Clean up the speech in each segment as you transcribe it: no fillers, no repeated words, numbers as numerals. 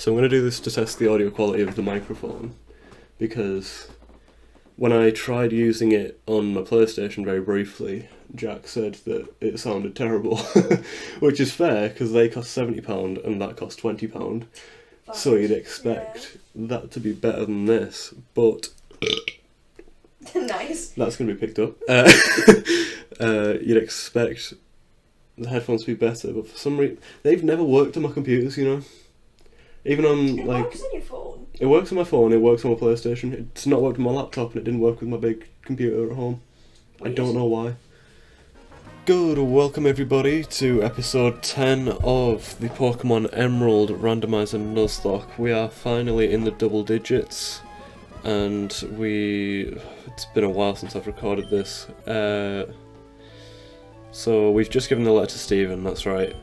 So I'm going to do this to test the audio quality of the microphone, because when I tried using it on my PlayStation very briefly, Jack said that it sounded terrible, which is fair because they cost £70 and that cost £20, so you'd expect that to be better than this, but nice. That's going to be picked up. You'd expect the headphones to be better, but for some reason they've never worked on my computers, you know. Even on It works on your phone. It works on my phone. It works on my PlayStation. It's not worked on my laptop, and it didn't work with my big computer at home. Weird. I don't know why. Good, welcome everybody to episode 10 of the Pokémon Emerald Randomiser Nuzlocke. We are finally in the double digits, and it's been a while since I've recorded this. So we've just given the letter to Stephen, that's right.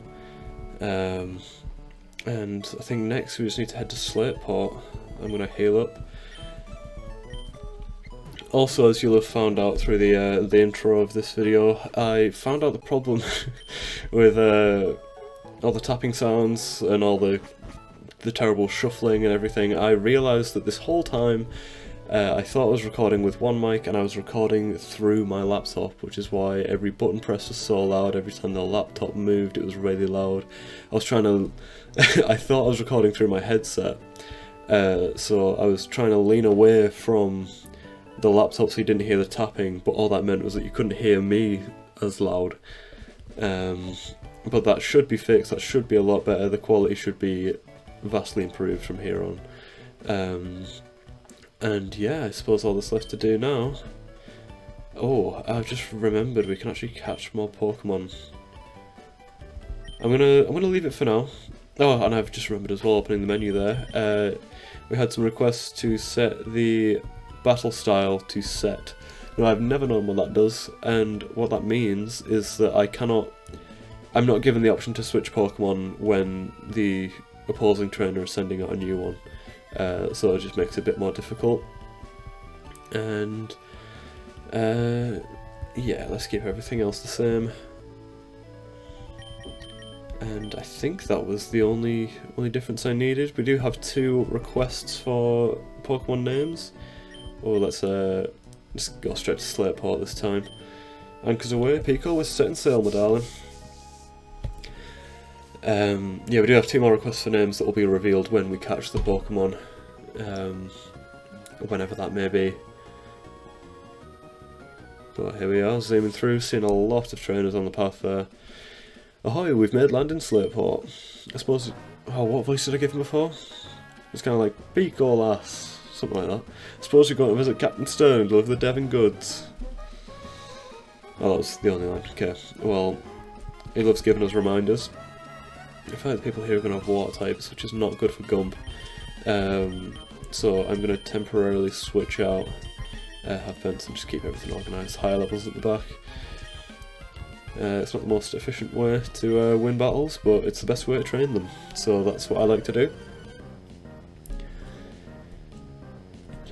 And I think next we just need to head to Slateport. I'm going to heal up. Also, as you'll have found out through the intro of this video, I found out the problem with all the tapping sounds and all the terrible shuffling and everything. I realised that this whole time I thought I was recording with one mic and I was recording through my laptop, which is why every button press was so loud. Every time the laptop moved, it was really loud. I was trying to... I thought I was recording through my headset, so I was trying to lean away from the laptop so you didn't hear the tapping, but all that meant was that you couldn't hear me as loud. But that should be fixed, that should be a lot better, the quality should be vastly improved from here on. And yeah, I suppose all that's left to do now... Oh, I've just remembered we can actually catch more Pokemon. I'm gonna leave it for now. Oh, and I've just remembered as well, opening the menu there, we had some requests to set the battle style to set. Now, I've never known what that does, and what that means is that I'm not given the option to switch Pokemon when the opposing trainer is sending out a new one. So it just makes it a bit more difficult. And yeah, let's keep everything else the same. And I think that was the only difference I needed. We do have 2 requests for Pokemon names. Oh, let's just go straight to Slateport this time. Anchors away, Pico, we're setting sail, my darling. Yeah, we do have 2 more requests for names that will be revealed when we catch the Pokemon. Whenever that may be. But here we are, zooming through, seeing a lot of trainers on the path there. Ahoy, we've made land in Slateport. I suppose... Oh, what voice did I give him before? It's kind of like, Pico lass, something like that. I suppose you're going to visit Captain Stern and deliver the Devon goods. Oh, that was the only line. Okay, well, he loves giving us reminders. In fact, the people here are going to have water types, which is not good for Gump. So I'm going to temporarily switch out Halfpence and just keep everything organised. Higher levels at the back. It's not the most efficient way to win battles, but it's the best way to train them. So that's what I like to do.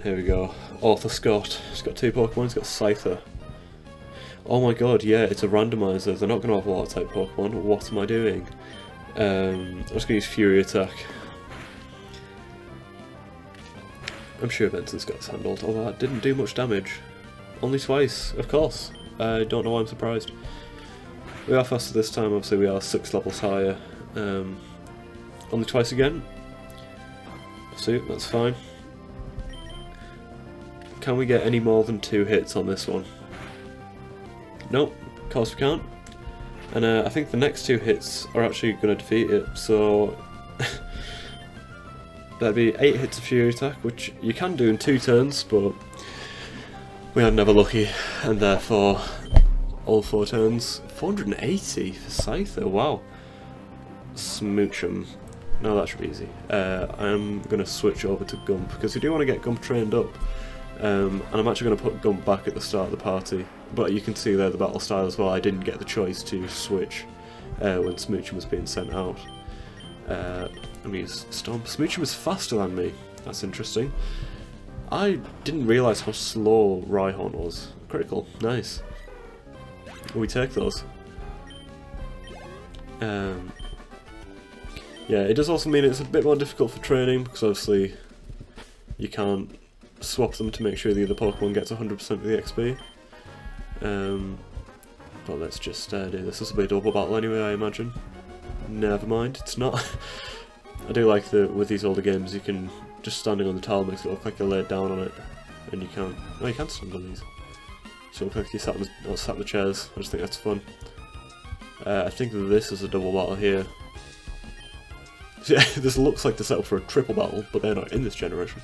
Here we go. Arthur Scott. He's got 2 Pokemon. He's got Scyther. Oh my god, yeah, it's a randomizer. They're not going to have water type Pokemon. What am I doing? I'm just going to use Fury Attack. I'm sure Benson's got this handled, although that didn't do much damage. Only twice, of course. I don't know why I'm surprised. We are faster this time, obviously we are 6 levels higher. Only twice again. So that's fine. Can we get any more than 2 hits on this one? Nope, of course we can't. And I think the next 2 hits are actually going to defeat it, so... That'd be 8 hits of Fury Attack, which you can do in 2 turns, but we are never lucky, and therefore all 4 turns. 480 for Scyther, wow. Smoochum. No, that should be easy. I'm going to switch over to Gump, because we do want to get Gump trained up. And I'm actually going to put Gump back at the start of the party. But you can see there the battle style as well. I didn't get the choice to switch when Smoochum was being sent out. Let me use Stomp. Smoochum was faster than me. That's interesting. I didn't realise how slow Rhyhorn was. Critical. Nice. We take those. Yeah, Yeah, it does also mean it's a bit more difficult for training, because obviously you can't swap them to make sure the other Pokemon gets 100% of the XP. But let's just do this. This will be a double battle anyway, I imagine. Never mind, it's not. I do like that with these older games you can, just standing on the tile makes it look like you're laid down on it, and you can't, oh you can stand on these. So it looks like you sat on the chairs. I just think that's fun. I think this is a double battle here. Yeah, this looks like the setup for a triple battle, but they're not in this generation.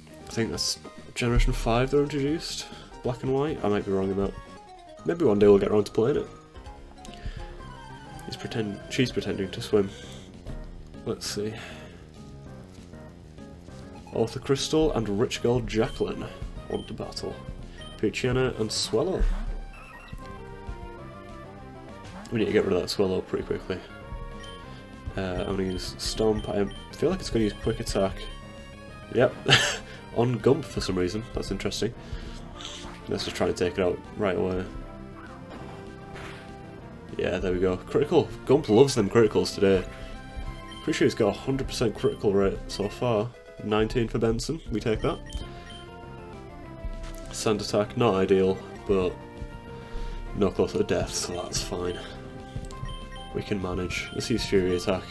I think that's Generation 5 they're introduced. Black and white? I might be wrong in that. Maybe one day we'll get around to playing it. She's pretending to swim. Let's see. Arthur Crystal and Rich Gold Jacqueline want to battle. Peachiana and Swellow. We need to get rid of that Swellow pretty quickly. I'm going to use Stomp. I feel like it's going to use Quick Attack. Yep. On Gump for some reason. That's interesting. Let's just try to take it out right away. Yeah, there we go. Critical. Gump loves them criticals today. Pretty sure he's got a 100% critical rate so far. 19 for Benson. We take that. Sand Attack, not ideal, but no closer to death, so that's fine. We can manage. Let's use Fury Attack.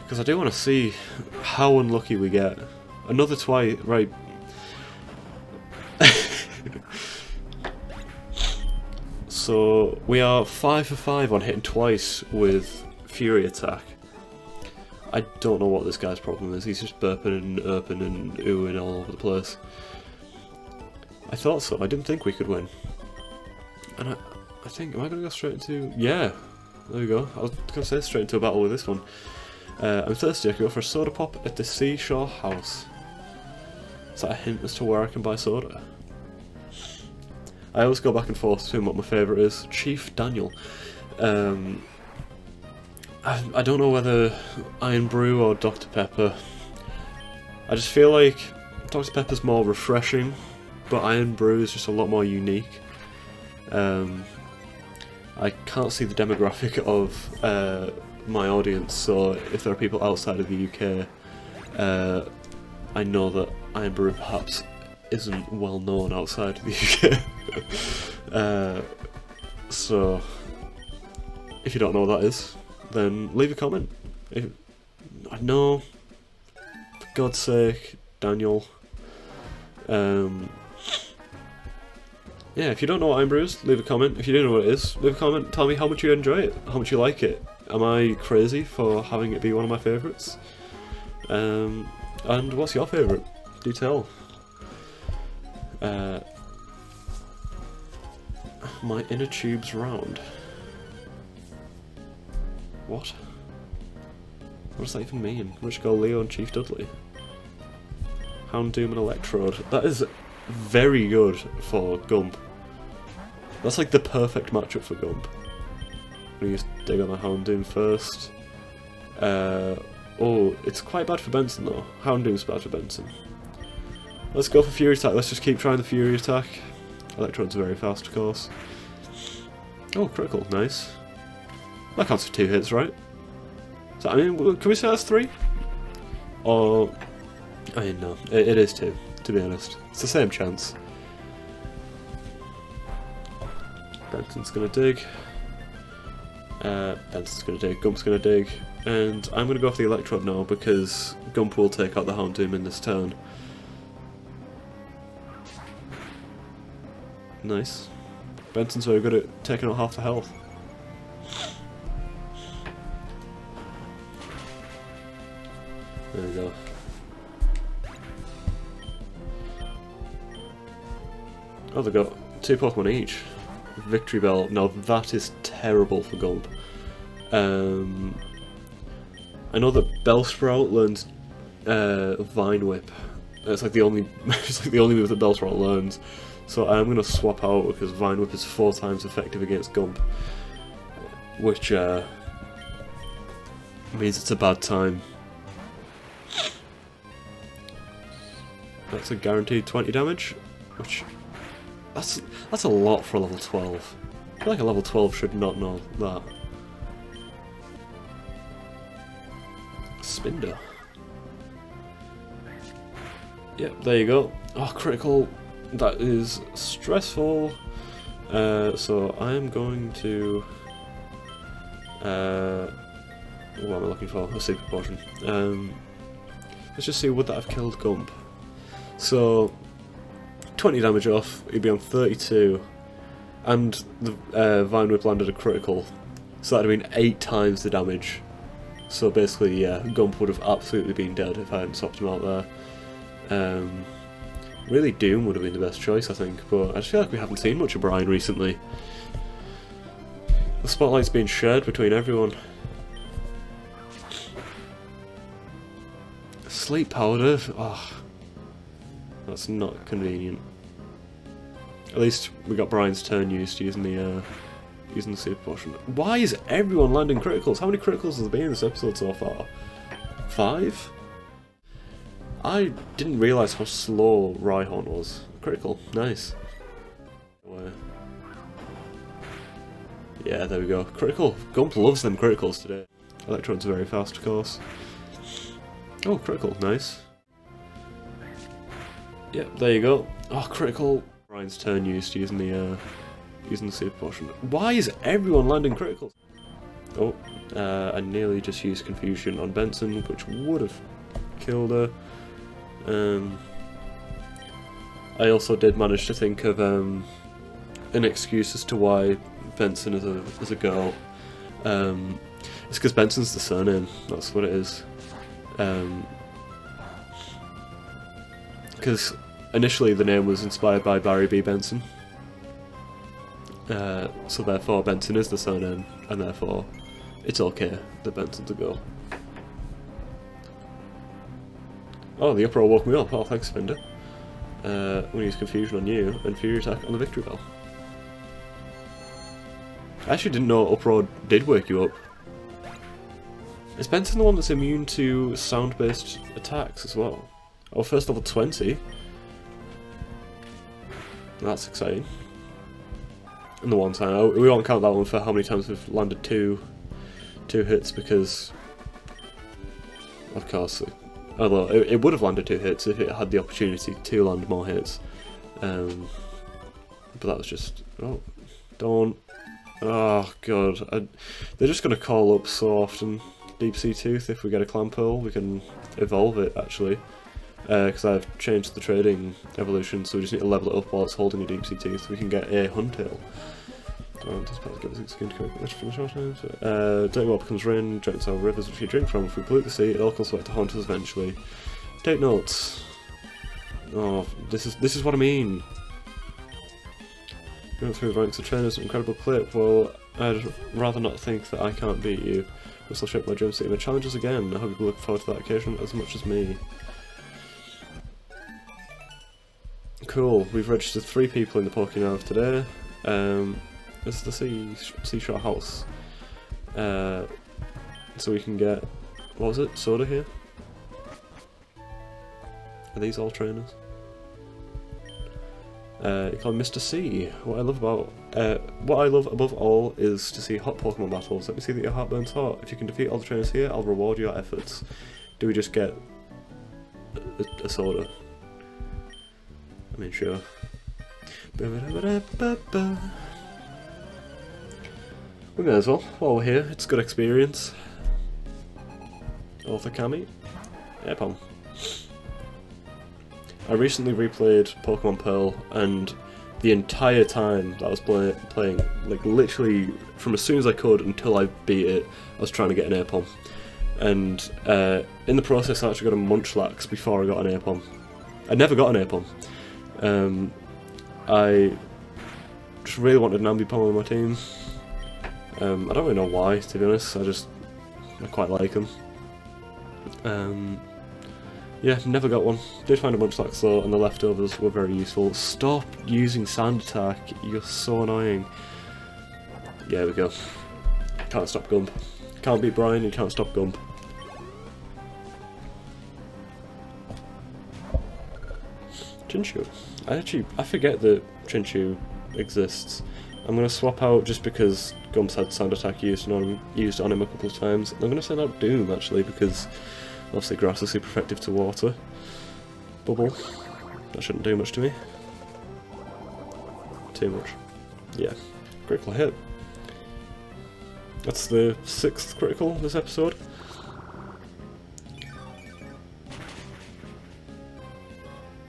Because I do want to see how unlucky we get. Another twice, right. So we are 5 for 5 on hitting twice with Fury Attack. I don't know what this guy's problem is. He's just burping and erping and oohing all over the place. I thought so. I didn't think we could win. And I think, am I going to go straight into... Yeah, there we go. I was going to say straight into a battle with this one. I'm thirsty. I can go for a soda pop at the Seashore House. Is that a hint as to where I can buy soda? I always go back and forth between what my favourite is. Chief Daniel. I don't know whether Iron Brew or Dr. Pepper. I just feel like Dr. Pepper's more refreshing, but Iron Brew is just a lot more unique. I can't see the demographic of my audience, so if there are people outside of the UK, I know that Iron Brew perhaps isn't well known outside of the UK. So if you don't know what that is, then leave a comment. No, for God's sake, Daniel. Yeah, if you don't know what Iron Brew is, leave a comment. If you do know what it is, leave a comment. Tell me how much you enjoy it, how much you like it. Am I crazy for having it be one of my favourites? And what's your favourite? Do tell. My inner tube's round. What? What does that even mean? Rich Gold Leo and Chief Dudley. Houndoom and Electrode. That is very good for Gump. That's like the perfect matchup for Gump. I'm gonna just dig on the Houndoom first. Oh, it's quite bad for Benson though. Houndoom's bad for Benson. Let's go for Fury Attack. Let's just keep trying the Fury Attack. Electrode's very fast, of course. Oh, critical. Nice. That counts for 2 hits, right? So, I mean, can we say that's 3? Or... I mean, no. It is 2, to be honest. It's the same chance. Benson's gonna dig. Benson's gonna dig. Gump's gonna dig. And I'm gonna go for the Electrode now, because Gump will take out the Houndoom in this turn. Nice. Benson's very good at taking out half the health. There we go. Oh, they've got 2 Pokemon each. Victory Bell. Now that is terrible for Gump. I know that Bellsprout learns Vine Whip. It's like the only move that Bellsprout learns. So I'm going to swap out because Vine Whip is 4 times effective against Gump, which means it's a bad time. That's a guaranteed 20 damage, which that's a lot for a level 12. I feel like a level 12 should not know that. Spinder. Yep, there you go. Oh, critical. That is stressful. So I am going to... what am I looking for? A super potion. Let's just see, would that have killed Gump? So, 20 damage off, he'd be on 32, and the Vine Whip landed a critical, so that'd have been 8 times the damage. So basically, yeah, Gump would have absolutely been dead if I hadn't swapped him out there. Really, Doom would have been the best choice, I think, but I just feel like we haven't seen much of Brian recently. The spotlight's being shared between everyone. Sleep powder? Oh, that's not convenient. At least we got Brian's turn used to using the super potion. Why is everyone landing criticals? How many criticals has there been in this episode so far? 5? I didn't realise how slow Rhyhorn was. Critical, nice. Yeah, there we go. Critical. Gump loves them criticals today. Electrode's very fast, of course. Oh, critical, nice. Yep, there you go. Oh, critical. Brian's turn used to using the super potion. Why is everyone landing criticals? Oh, I nearly just used confusion on Benson, which would have killed her. I also did manage to think of an excuse as to why Benson is a girl. It's because Benson's the surname. That's what it is. Because initially the name was inspired by Barry B. Benson, so therefore Benson is the surname, and therefore it's okay that Benson's a girl. Oh, the uproar woke me up. Oh, thanks, Spinder. I'm going to use Confusion on you, and Fury Attack on the Victory Bell. I actually didn't know uproar did wake you up. Is Benson the one that's immune to sound-based attacks as well? Oh, first level 20. That's exciting. And the one time, we won't count that one for how many times we've landed two hits, because, of course, although it would have landed 2 hits if it had the opportunity to land more hits. But that was just, oh, don't, oh god, they're just going to call up so often. Deep Sea Tooth, if we get a Clamperl, we can evolve it actually, because I've changed the trading evolution, so we just need to level it up while it's holding a Deep Sea Tooth. We can get a Huntail. Dirty water becomes rain, drains our rivers which we drink from. If we pollute the sea, it all comes back to haunt us eventually. Take notes. Oh, this is what I mean. Going through the ranks of trainers, an incredible clip. Well, I'd rather not think that I can't beat you. This will shape my dream city and challenge us again. I hope you look forward to that occasion as much as me. Cool, we've registered 3 people in the Pokémon of today. This is the Seashore House. So we can get, what was it, Soda here? Are these all trainers? You call him Mr. C. What I love above all is to see hot Pokemon battles. Let me see that your heart burns hot. If you can defeat all the trainers here, I'll reward your efforts. Do we just get a soda? I mean, sure. We may as well, while we're here. It's a good experience. Author Kami? Yeah, Pom. I recently replayed Pokemon Pearl, and the entire time that I was playing, like literally from as soon as I could until I beat it, I was trying to get an Air Pom. And in the process I actually got a Munchlax before I got an Air Pom. I never got an Air Pom. I just really wanted an Ambipom on my team. I don't really know why, to be honest, I quite like them. Yeah, never got one. Did find a Munchlax though, and the leftovers were very useful. Stop using Sand Attack, you're so annoying. Yeah, there we go. Can't stop Gump. Can't beat Brian, you can't stop Gump. Chinchou. I forget that Chinchou exists. I'm going to swap out, just because Gump's had sound attack used on him a couple of times. I'm going to send out Doom, actually, because obviously grass is super effective to water. Bubble. That shouldn't do much to me. Too much. Yeah. Critical hit. That's the 6th critical this episode.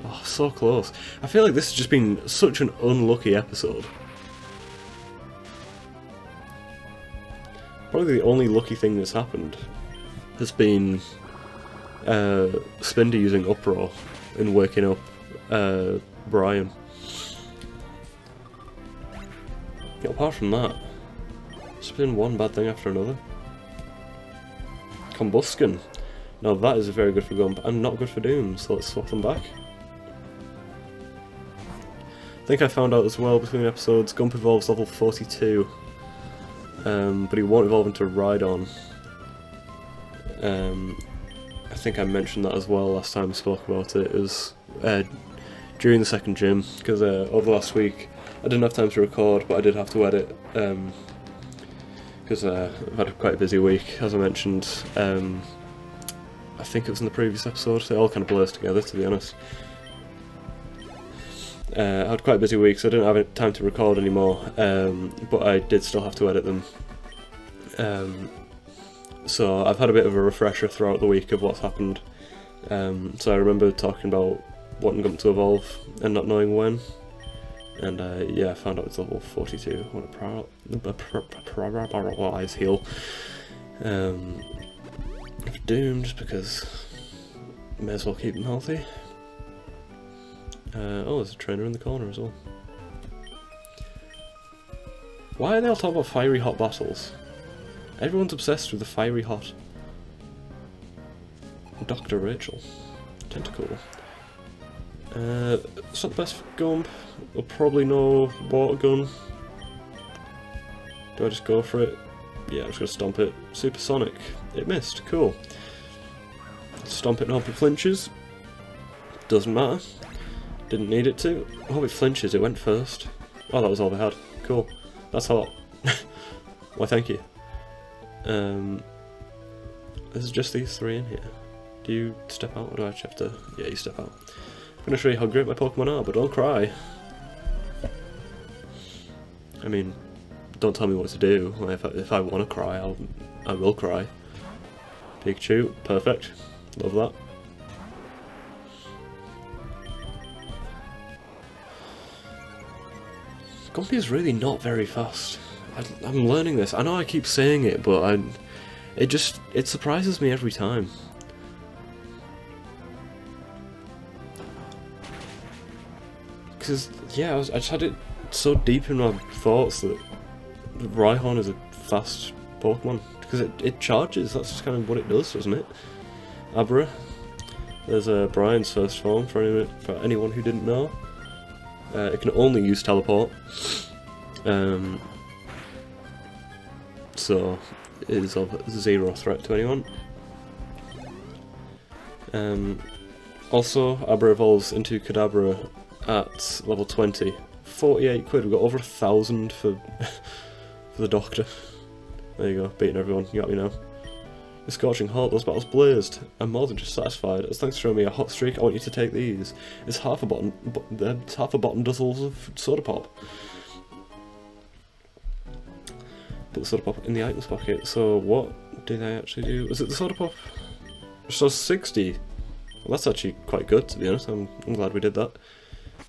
Oh, so close. I feel like this has just been such an unlucky episode. Probably the only lucky thing that's happened has been Spindy using Uproar and waking up Brian. Yeah, apart from that, it's been one bad thing after another. Combustion. Now that is very good for Gump and not good for Doom, so let's swap them back. I think I found out as well between episodes, Gump evolves level 42. But he won't evolve into Rhydon. I think I mentioned that as well last time we spoke about it. It was during the second gym, because over the last week I didn't have time to record, but I did have to edit, because I've had quite a busy week, as I mentioned. I think it was in the previous episode, they all kind of blurs together, to be honest. I had quite a busy week, so I didn't have time to record anymore, but I did still have to edit them. So I've had a bit of a refresher throughout the week of what's happened. So I remember talking about wanting Gump to evolve and not knowing when. And yeah, I found out it's level 42. What a paralyzed heal. Doomed because may as well keep him healthy. Oh, there's a trainer in the corner as well. Why are they all talking about fiery hot battles? Everyone's obsessed with the fiery hot. Dr. Rachel. Tentacle. It's not the best for Gump. We'll probably know Water Gun. Do I just go for it? Yeah, I'm just going to stomp it. Supersonic. It missed. Cool. Stomp it and hope it flinches. Doesn't matter. Didn't need it to. I hope it flinches. It went first. Oh, that was all they had. Cool. That's hot. Why, thank you. There's just these 3 in here. Do you step out or do I have to? Yeah, you step out. I'm going to show you how great my Pokemon are, but don't cry. I mean, don't tell me what to do. If I want to cry, I will cry. Pikachu, perfect. Love that. Gumpy is really not very fast. I'm learning this. I know I keep saying it, but it surprises me every time. Because yeah, I just had it so deep in my thoughts that Rhyhorn is a fast Pokemon because it charges. That's just kind of what it does, doesn't it? Abra. There's Brian's first form for anyone who didn't know. It can only use Teleport. So it is of 0 threat to anyone. Also, Abra evolves into Kadabra at level 20. 48 quid, we've got over 1,000 for the Doctor. There you go, beating everyone, you got me now. The Scorching Hot, those battles blazed. I'm more than just satisfied. As thanks for showing me a hot streak, I want you to take these. It's half a bottom dozzles of Soda Pop. Put the Soda Pop in the items pocket. So what did I actually do? Was it the Soda Pop? So 60. Well, that's actually quite good, to be honest. I'm glad we did that.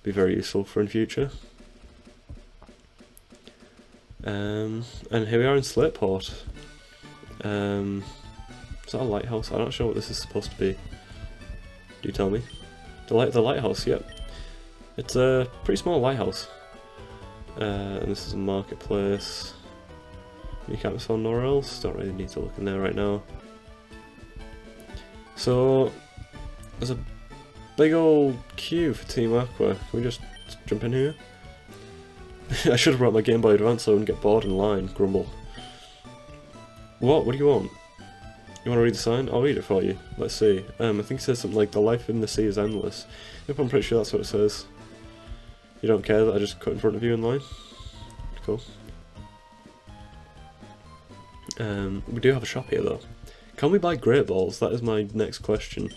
Be very useful for in future. And here we are in Slateport. Is that a lighthouse? I'm not sure what this is supposed to be. Do you tell me? The lighthouse, yep. It's a pretty small lighthouse. And this is a marketplace. You can't be found nowhere else. Don't really need to look in there right now. So there's a big old queue for Team Aqua. Can we just jump in here? I should have brought my Game Boy Advance so I wouldn't get bored in line. Grumble. What do you want? You want to read the sign? I'll read it for you. Let's see. I think it says something like, the life in the sea is endless. Yep, I'm pretty sure that's what it says. You don't care that I just cut in front of you in line? cool. We do have a shop here though. Can we buy Great Balls? That is my next question.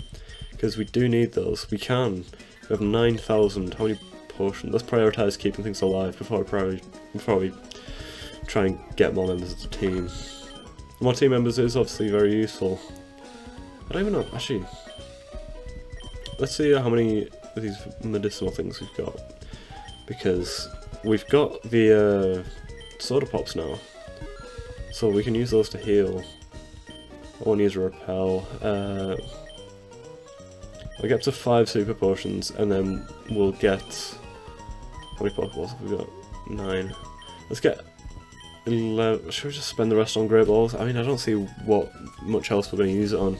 Because we do need those. We can. We have 9,000. How many potions? Let's prioritise keeping things alive before we try and get more members of the team. More team members is obviously very useful. I don't even know. Actually, let's see how many of these medicinal things we've got. Because we've got the soda pops now. So we can use those to heal. I want to use a repel. We'll get up to 5 super potions, and then we'll get... How many Pokeballs have we got? 9. Let's get 11. Should we just spend the rest on Great Balls? I mean, I don't see what much else we're going to use it on.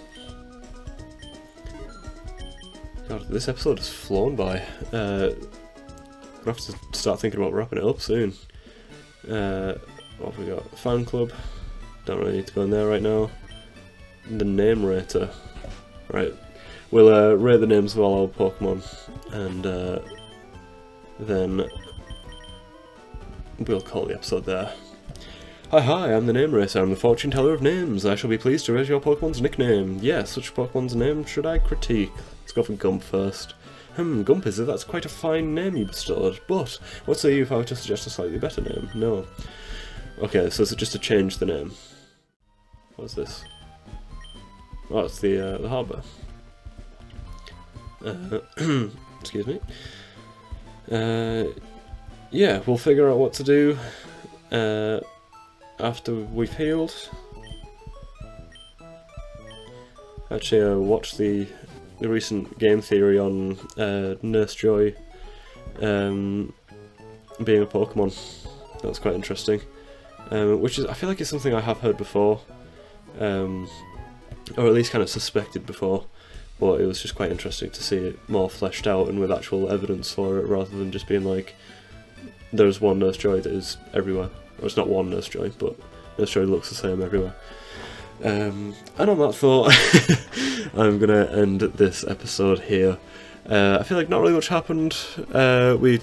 God, this episode has flown by. We'll have to start thinking about wrapping it up soon. What have we got? Fan club. Don't really need to go in there right now. The name rater. Right. We'll rate the names of all our Pokemon, and then we'll call the episode there. Hi, I'm the Name Racer. I'm the fortune teller of names. I shall be pleased to raise your Pokemon's nickname. Yes, which Pokemon's name should I critique? Let's go for Gump first. Gump is it? That's quite a fine name you bestowed, but what say you if I were to suggest a slightly better name? No. Okay, so is it just to change the name? What's this? Oh, it's the harbour. Excuse me. Yeah, we'll figure out what to do after we've healed. Actually, I watched the recent game theory on Nurse Joy being a Pokemon. That was quite interesting. Which is, I feel like it's something I have heard before, or at least kind of suspected before. But it was just quite interesting to see it more fleshed out and with actual evidence for it, rather than just being like, there's one Nurse Joy that is everywhere. Or it's not one Nurse Joy, but Nurse Joy looks the same everywhere. And on that thought, I'm going to end this episode here. I feel like not really much happened. We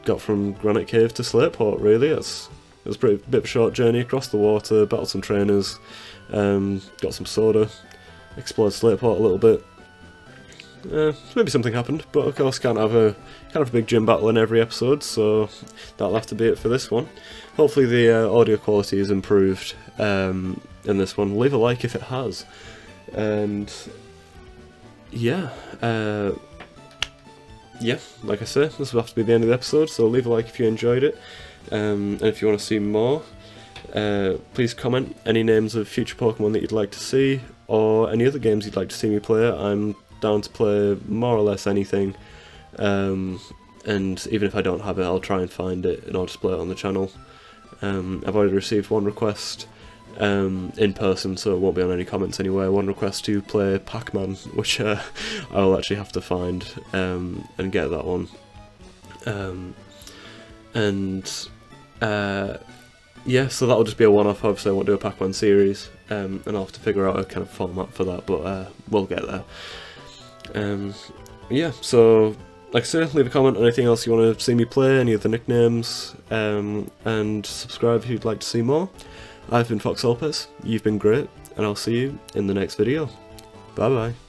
got from Granite Cave to Slateport, really. It was a bit of a short journey across the water, battled some trainers, got some soda. Explored Slateport a little bit. Maybe something happened, but of course can't have a big gym battle in every episode, so that'll have to be it for this one. Hopefully the audio quality is improved in this one. Leave a like if it has. And yeah, like I said, this will have to be the end of the episode, so leave a like if you enjoyed it. And if you want to see more, please comment any names of future Pokemon that you'd like to see, or any other games you'd like to see me play. I'm down to play more or less anything, and even if I don't have it, I'll try and find it and I'll just play it on the channel. I've already received one request in person, so it won't be on any comments anyway. One request to play Pac-Man, which I'll actually have to find and get that one. Yeah, so that'll just be a one-off. Obviously I won't do a Pac-Man series, and I'll have to figure out a kind of format for that, but we'll get there. Yeah, so like I said, leave a comment on anything else you want to see me play, any other nicknames, and subscribe if you'd like to see more. I've been Fox Lopez, you've been great, and I'll see you in the next video. Bye bye.